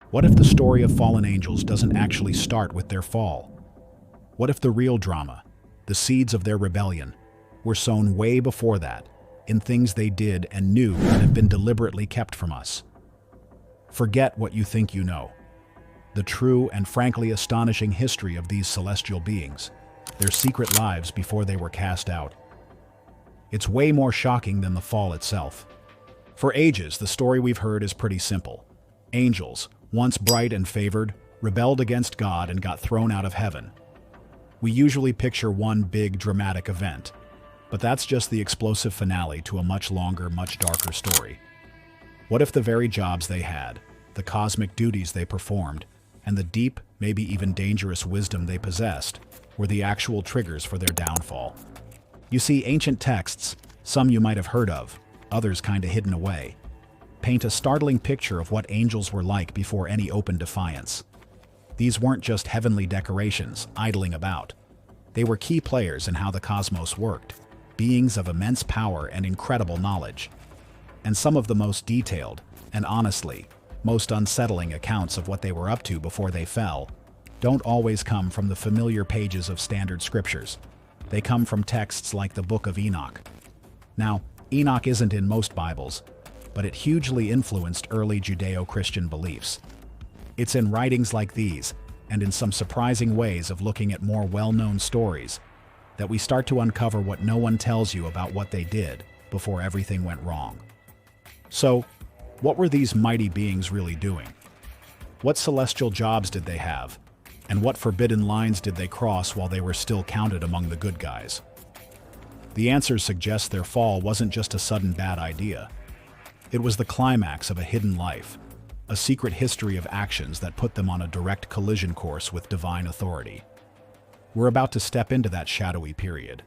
What if the story of fallen angels doesn't actually start with their fall? What if the real drama, the seeds of their rebellion, were sown way before that, in things they did and knew that have been deliberately kept from us? Forget what you think you know. The true and frankly astonishing history of these celestial beings, their secret lives before they were cast out. It's way more shocking than the fall itself. For ages, the story we've heard is pretty simple. Angels, once bright and favored, rebelled against God and got thrown out of heaven. We usually picture one big dramatic event, but that's just the explosive finale to a much longer, much darker story. What if the very jobs they had, the cosmic duties they performed, and the deep, maybe even dangerous wisdom they possessed, were the actual triggers for their downfall? You see, ancient texts, some you might have heard of, others kinda hidden away, paint a startling picture of what angels were like before any open defiance. These weren't just heavenly decorations idling about. They were key players in how the cosmos worked, beings of immense power and incredible knowledge. And some of the most detailed, and honestly, most unsettling accounts of what they were up to before they fell don't always come from the familiar pages of standard scriptures. They come from texts like the Book of Enoch. Now, Enoch isn't in most Bibles, but it hugely influenced early Judeo-Christian beliefs. It's in writings like these, and in some surprising ways of looking at more well-known stories, that we start to uncover what no one tells you about what they did before everything went wrong. So, what were these mighty beings really doing? What celestial jobs did they have? And what forbidden lines did they cross while they were still counted among the good guys? The answers suggest their fall wasn't just a sudden bad idea. It was the climax of a hidden life, a secret history of actions that put them on a direct collision course with divine authority. We're about to step into that shadowy period,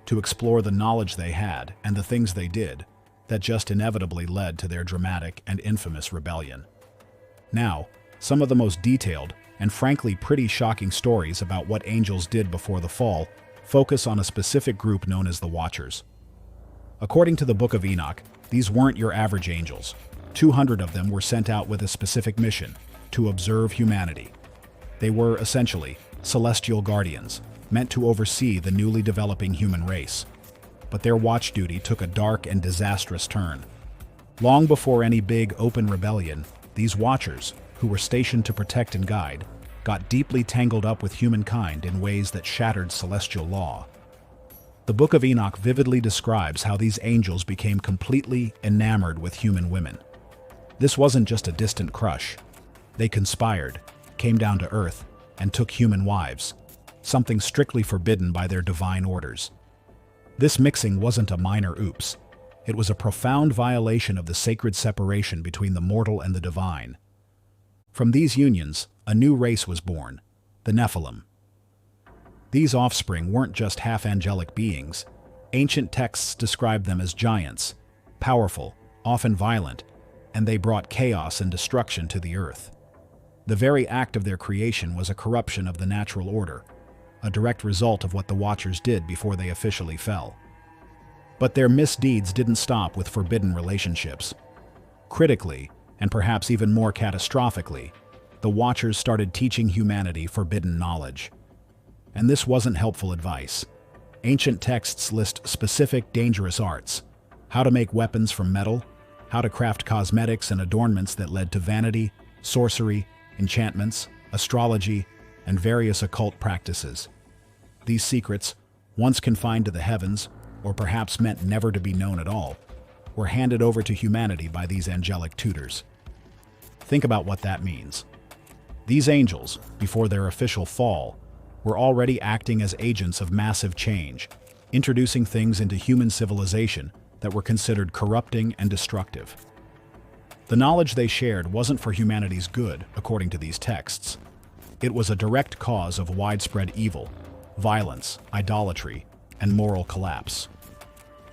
to explore the knowledge they had and the things they did that just inevitably led to their dramatic and infamous rebellion. Now, some of the most detailed and frankly pretty shocking stories about what angels did before the fall focus on a specific group known as the Watchers. According to the Book of Enoch, these weren't your average angels. 200 of them were sent out with a specific mission, to observe humanity. They were, essentially, celestial guardians, meant to oversee the newly developing human race. But their watch duty took a dark and disastrous turn. Long before any big open rebellion, these Watchers, who were stationed to protect and guide, got deeply tangled up with humankind in ways that shattered celestial law. The Book of Enoch vividly describes how these angels became completely enamored with human women. This wasn't just a distant crush. They conspired, came down to earth, and took human wives, something strictly forbidden by their divine orders. This mixing wasn't a minor oops. It was a profound violation of the sacred separation between the mortal and the divine. From these unions, a new race was born, the Nephilim. These offspring weren't just half-angelic beings. Ancient texts describe them as giants, powerful, often violent, and they brought chaos and destruction to the earth. The very act of their creation was a corruption of the natural order, a direct result of what the Watchers did before they officially fell. But their misdeeds didn't stop with forbidden relationships. Critically, and perhaps even more catastrophically, the Watchers started teaching humanity forbidden knowledge. And this wasn't helpful advice. Ancient texts list specific dangerous arts: how to make weapons from metal, how to craft cosmetics and adornments that led to vanity, sorcery, enchantments, astrology, and various occult practices. These secrets, once confined to the heavens, or perhaps meant never to be known at all, were handed over to humanity by these angelic tutors. Think about what that means. These angels, before their official fall, were already acting as agents of massive change, introducing things into human civilization that were considered corrupting and destructive. The knowledge they shared wasn't for humanity's good, according to these texts. It was a direct cause of widespread evil, violence, idolatry, and moral collapse.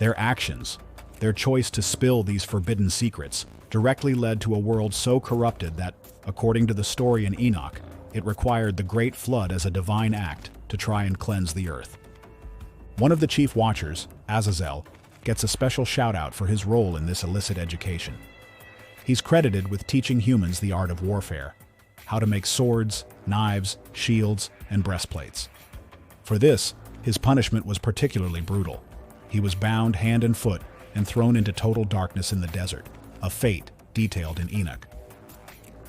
Their actions, their choice to spill these forbidden secrets, directly led to a world so corrupted that, according to the story in Enoch, it required the Great Flood as a divine act to try and cleanse the earth. One of the chief watchers, Azazel, gets a special shout-out for his role in this illicit education. He's credited with teaching humans the art of warfare, how to make swords, knives, shields, and breastplates. For this, his punishment was particularly brutal. He was bound hand and foot and thrown into total darkness in the desert, a fate detailed in Enoch.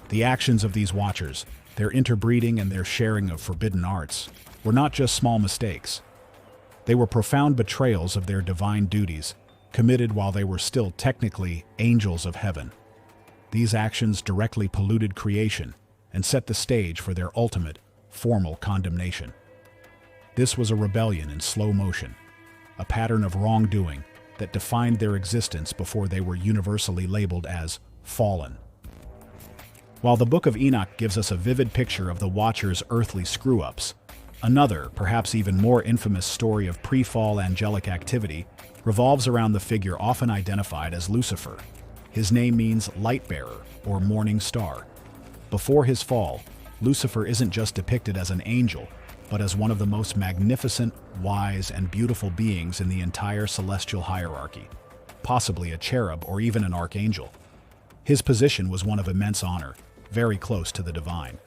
The actions of these Watchers, their interbreeding and their sharing of forbidden arts, were not just small mistakes. They were profound betrayals of their divine duties, committed while they were still technically angels of heaven. These actions directly polluted creation and set the stage for their ultimate, formal condemnation. This was a rebellion in slow motion, a pattern of wrongdoing that defined their existence before they were universally labeled as fallen. While the Book of Enoch gives us a vivid picture of the Watchers' earthly screw-ups, another, perhaps even more infamous story of pre-fall angelic activity revolves around the figure often identified as Lucifer. His name means light-bearer or morning star. Before his fall, Lucifer isn't just depicted as an angel, but as one of the most magnificent, wise, and beautiful beings in the entire celestial hierarchy, possibly a cherub or even an archangel. His position was one of immense honor, very close to the divine.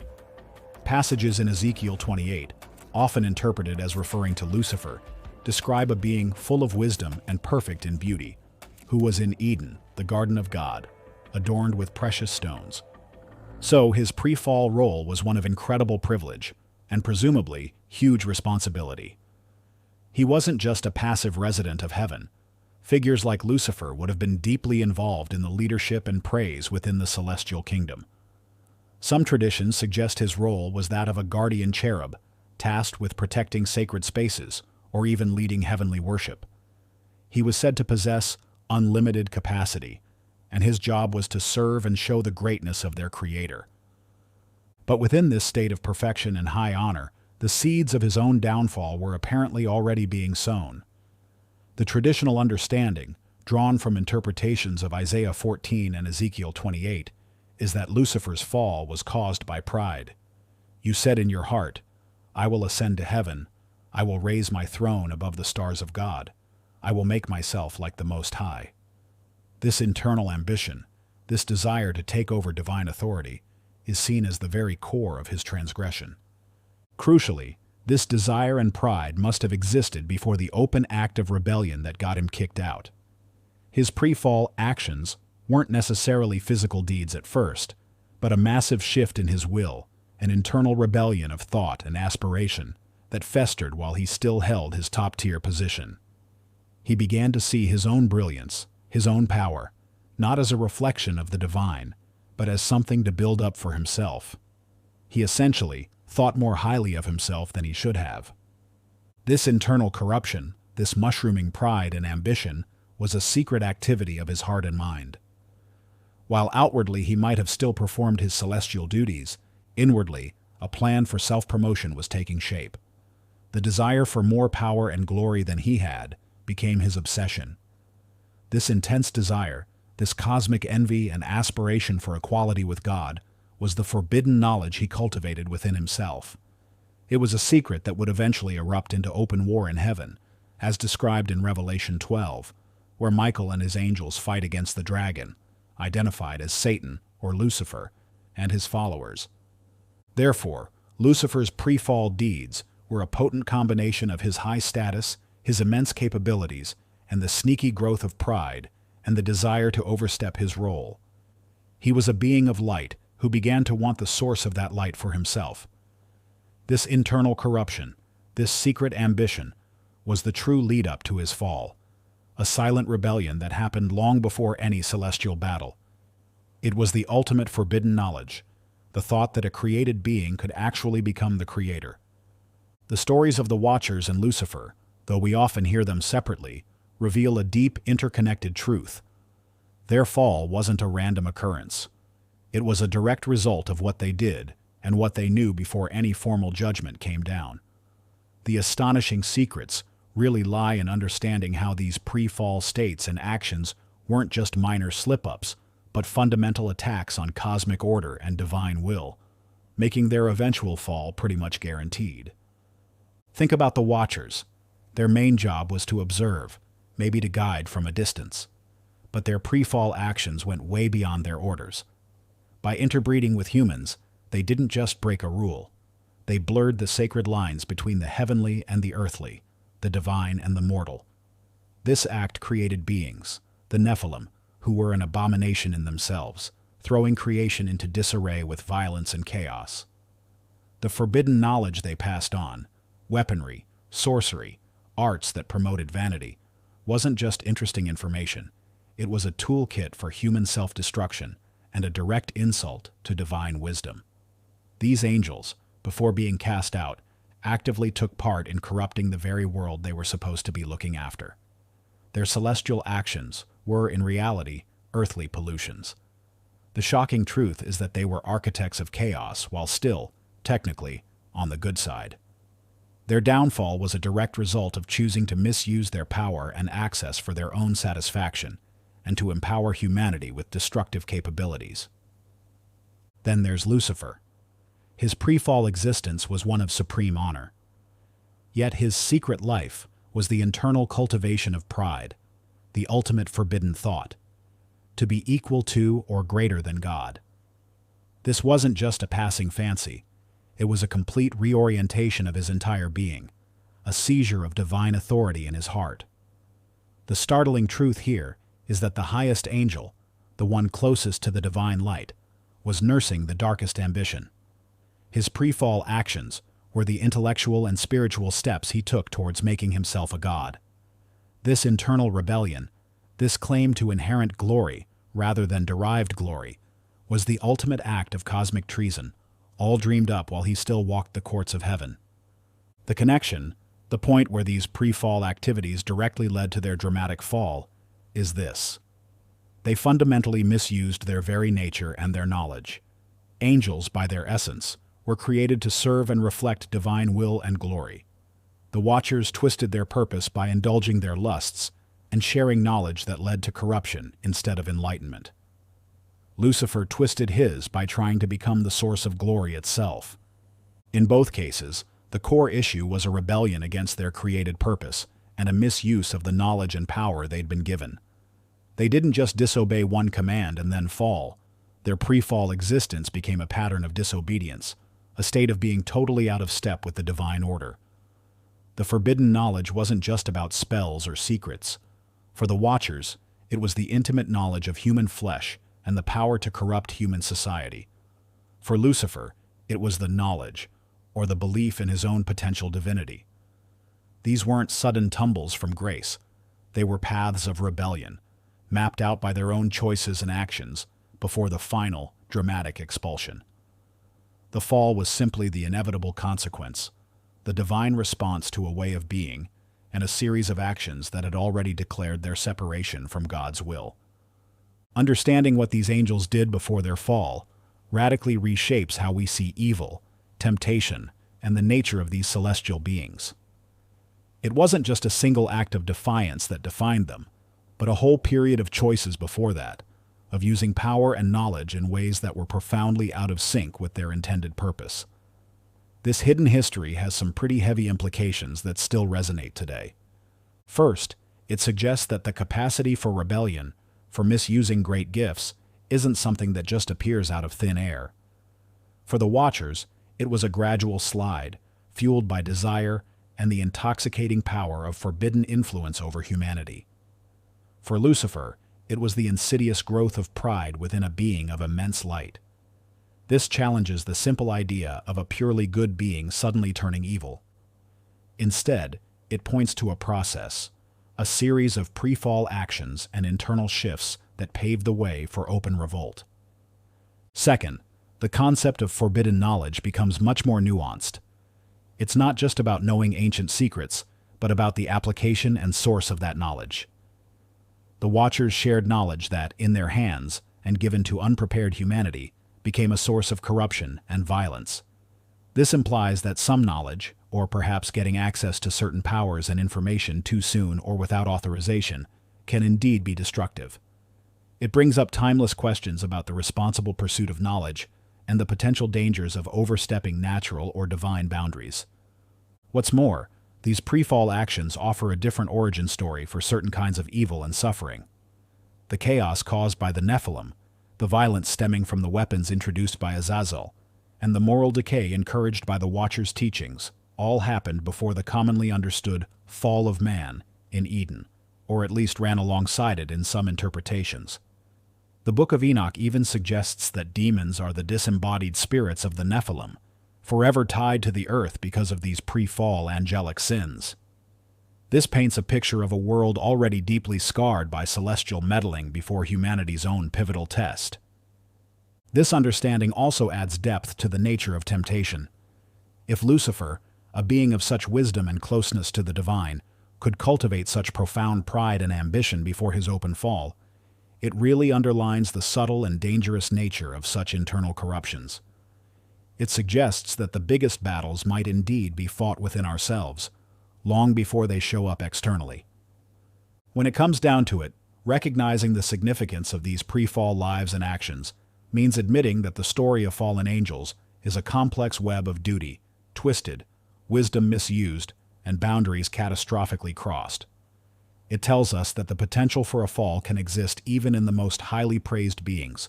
Passages in Ezekiel 28, often interpreted as referring to Lucifer, describe a being full of wisdom and perfect in beauty, who was in Eden, the garden of God, adorned with precious stones. So his pre-fall role was one of incredible privilege, and presumably huge responsibility. He wasn't just a passive resident of heaven. Figures like Lucifer would have been deeply involved in the leadership and praise within the celestial kingdom. Some traditions suggest his role was that of a guardian cherub, tasked with protecting sacred spaces or even leading heavenly worship. He was said to possess unlimited capacity, and his job was to serve and show the greatness of their Creator. But within this state of perfection and high honor, the seeds of his own downfall were apparently already being sown. The traditional understanding, drawn from interpretations of Isaiah 14 and Ezekiel 28, is that Lucifer's fall was caused by pride. You said in your heart, I will ascend to heaven, I will raise my throne above the stars of God, I will make myself like the Most High. This internal ambition, this desire to take over divine authority, is seen as the very core of his transgression. Crucially, this desire and pride must have existed before the open act of rebellion that got him kicked out. His pre-fall actions weren't necessarily physical deeds at first, but a massive shift in his will, an internal rebellion of thought and aspiration that festered while he still held his top-tier position. He began to see his own brilliance, his own power, not as a reflection of the divine, but as something to build up for himself. He essentially thought more highly of himself than he should have. This internal corruption, this mushrooming pride and ambition, was a secret activity of his heart and mind. While outwardly he might have still performed his celestial duties, inwardly a plan for self-promotion was taking shape. The desire for more power and glory than he had became his obsession. This intense desire, this cosmic envy and aspiration for equality with God, was the forbidden knowledge he cultivated within himself. It was a secret that would eventually erupt into open war in heaven, as described in Revelation 12, where Michael and his angels fight against the dragon, identified as Satan or Lucifer, and his followers. Therefore, Lucifer's pre-fall deeds were a potent combination of his high status, his immense capabilities, and the sneaky growth of pride and the desire to overstep his role. He was a being of light who began to want the source of that light for himself. This internal corruption, this secret ambition, was the true lead-up to his fall, a silent rebellion that happened long before any celestial battle. It was the ultimate forbidden knowledge, the thought that a created being could actually become the creator. The stories of the Watchers and Lucifer, though we often hear them separately, reveal a deep, interconnected truth. Their fall wasn't a random occurrence. It was a direct result of what they did and what they knew before any formal judgment came down. The astonishing secrets really lie in understanding how these pre-fall states and actions weren't just minor slip-ups, but fundamental attacks on cosmic order and divine will, making their eventual fall pretty much guaranteed. Think about the Watchers. Their main job was to observe, maybe to guide from a distance. But their pre-fall actions went way beyond their orders. By interbreeding with humans, They didn't just break a rule. They blurred the sacred lines between the heavenly and the earthly, the divine and the mortal. This act created beings, the Nephilim, who were an abomination in themselves, throwing creation into disarray with violence and chaos. The forbidden knowledge they passed on, weaponry, sorcery, arts that promoted vanity, wasn't just interesting information. It was a toolkit for human self-destruction and a direct insult to divine wisdom. These angels, before being cast out, actively took part in corrupting the very world they were supposed to be looking after. Their celestial actions were, in reality, earthly pollutions. The shocking truth is that they were architects of chaos while still, technically, on the good side. Their downfall was a direct result of choosing to misuse their power and access for their own satisfaction, and to empower humanity with destructive capabilities. Then there's Lucifer. His pre-fall existence was one of supreme honor. Yet his secret life was the internal cultivation of pride, the ultimate forbidden thought, to be equal to or greater than God. This wasn't just a passing fancy. It was a complete reorientation of his entire being, a seizure of divine authority in his heart. The startling truth here is that the highest angel, the one closest to the divine light, was nursing the darkest ambition. His pre-fall actions were the intellectual and spiritual steps he took towards making himself a god. This internal rebellion, this claim to inherent glory rather than derived glory, was the ultimate act of cosmic treason, all dreamed up while he still walked the courts of heaven. The connection, the point where these pre-fall activities directly led to their dramatic fall, is this. They fundamentally misused their very nature and their knowledge. Angels, by their essence, were created to serve and reflect divine will and glory. The Watchers twisted their purpose by indulging their lusts and sharing knowledge that led to corruption instead of enlightenment. Lucifer twisted his by trying to become the source of glory itself. In both cases, the core issue was a rebellion against their created purpose and a misuse of the knowledge and power they'd been given. They didn't just disobey one command and then fall. Their pre-fall existence became a pattern of disobedience, a state of being totally out of step with the divine order. The forbidden knowledge wasn't just about spells or secrets. For the Watchers, it was the intimate knowledge of human flesh and the power to corrupt human society. For Lucifer, it was the knowledge, or the belief in his own potential divinity. These weren't sudden tumbles from grace. They were paths of rebellion, mapped out by their own choices and actions before the final, dramatic expulsion. The fall was simply the inevitable consequence, the divine response to a way of being, and a series of actions that had already declared their separation from God's will. Understanding what these angels did before their fall radically reshapes how we see evil, temptation, and the nature of these celestial beings. It wasn't just a single act of defiance that defined them, but a whole period of choices before that, of using power and knowledge in ways that were profoundly out of sync with their intended purpose. This hidden history has some pretty heavy implications that still resonate today. First, it suggests that the capacity for rebellion, for misusing great gifts, isn't something that just appears out of thin air. For the Watchers, it was a gradual slide, fueled by desire and the intoxicating power of forbidden influence over humanity. For Lucifer, it was the insidious growth of pride within a being of immense light. This challenges the simple idea of a purely good being suddenly turning evil. Instead, it points to a process, a series of pre-fall actions and internal shifts that paved the way for open revolt. Second, the concept of forbidden knowledge becomes much more nuanced. It's not just about knowing ancient secrets, but about the application and source of that knowledge. The Watchers shared knowledge that, in their hands, and given to unprepared humanity, became a source of corruption and violence. This implies that some knowledge, or perhaps getting access to certain powers and information too soon or without authorization, can indeed be destructive. It brings up timeless questions about the responsible pursuit of knowledge and the potential dangers of overstepping natural or divine boundaries. What's more, these pre-fall actions offer a different origin story for certain kinds of evil and suffering. The chaos caused by the Nephilim, the violence stemming from the weapons introduced by Azazel, and the moral decay encouraged by the Watcher's teachings all happened before the commonly understood fall of man in Eden, or at least ran alongside it in some interpretations. The Book of Enoch even suggests that demons are the disembodied spirits of the Nephilim, forever tied to the earth because of these pre-fall angelic sins. This paints a picture of a world already deeply scarred by celestial meddling before humanity's own pivotal test. This understanding also adds depth to the nature of temptation. If Lucifer, a being of such wisdom and closeness to the divine, could cultivate such profound pride and ambition before his open fall, it really underlines the subtle and dangerous nature of such internal corruptions. It suggests that the biggest battles might indeed be fought within ourselves, long before they show up externally. When it comes down to it, recognizing the significance of these pre-fall lives and actions means admitting that the story of fallen angels is a complex web of duty, twisted, wisdom misused, and boundaries catastrophically crossed. It tells us that the potential for a fall can exist even in the most highly praised beings,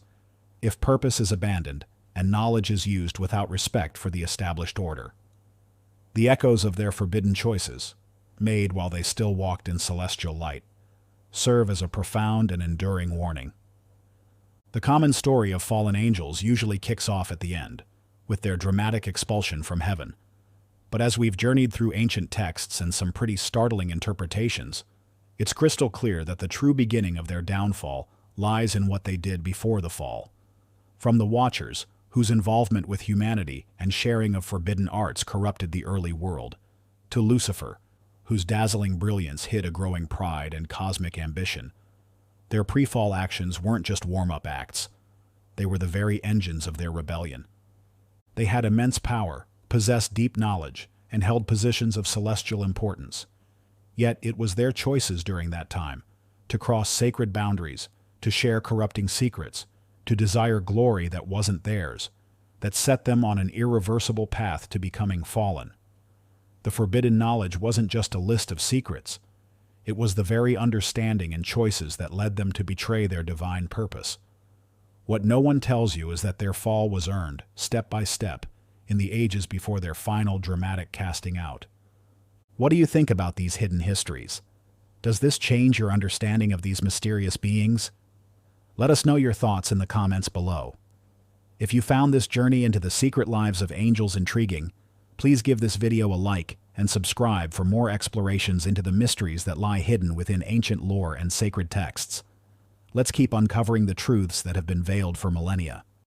if purpose is abandoned and knowledge is used without respect for the established order. The echoes of their forbidden choices, made while they still walked in celestial light, serve as a profound and enduring warning. The common story of fallen angels usually kicks off at the end, with their dramatic expulsion from heaven. But as we've journeyed through ancient texts and some pretty startling interpretations, it's crystal clear that the true beginning of their downfall lies in what they did before the fall. From the Watchers, whose involvement with humanity and sharing of forbidden arts corrupted the early world, to Lucifer, whose dazzling brilliance hid a growing pride and cosmic ambition, their pre-fall actions weren't just warm-up acts. They were the very engines of their rebellion. They had immense power, possessed deep knowledge, and held positions of celestial importance. Yet it was their choices during that time, to cross sacred boundaries, to share corrupting secrets, to desire glory that wasn't theirs, that set them on an irreversible path to becoming fallen. The forbidden knowledge wasn't just a list of secrets. It was the very understanding and choices that led them to betray their divine purpose. What no one tells you is that their fall was earned, step by step, in the ages before their final dramatic casting out. What do you think about these hidden histories? Does this change your understanding of these mysterious beings? Let us know your thoughts in the comments below. If you found this journey into the secret lives of angels intriguing, please give this video a like and subscribe for more explorations into the mysteries that lie hidden within ancient lore and sacred texts. Let's keep uncovering the truths that have been veiled for millennia.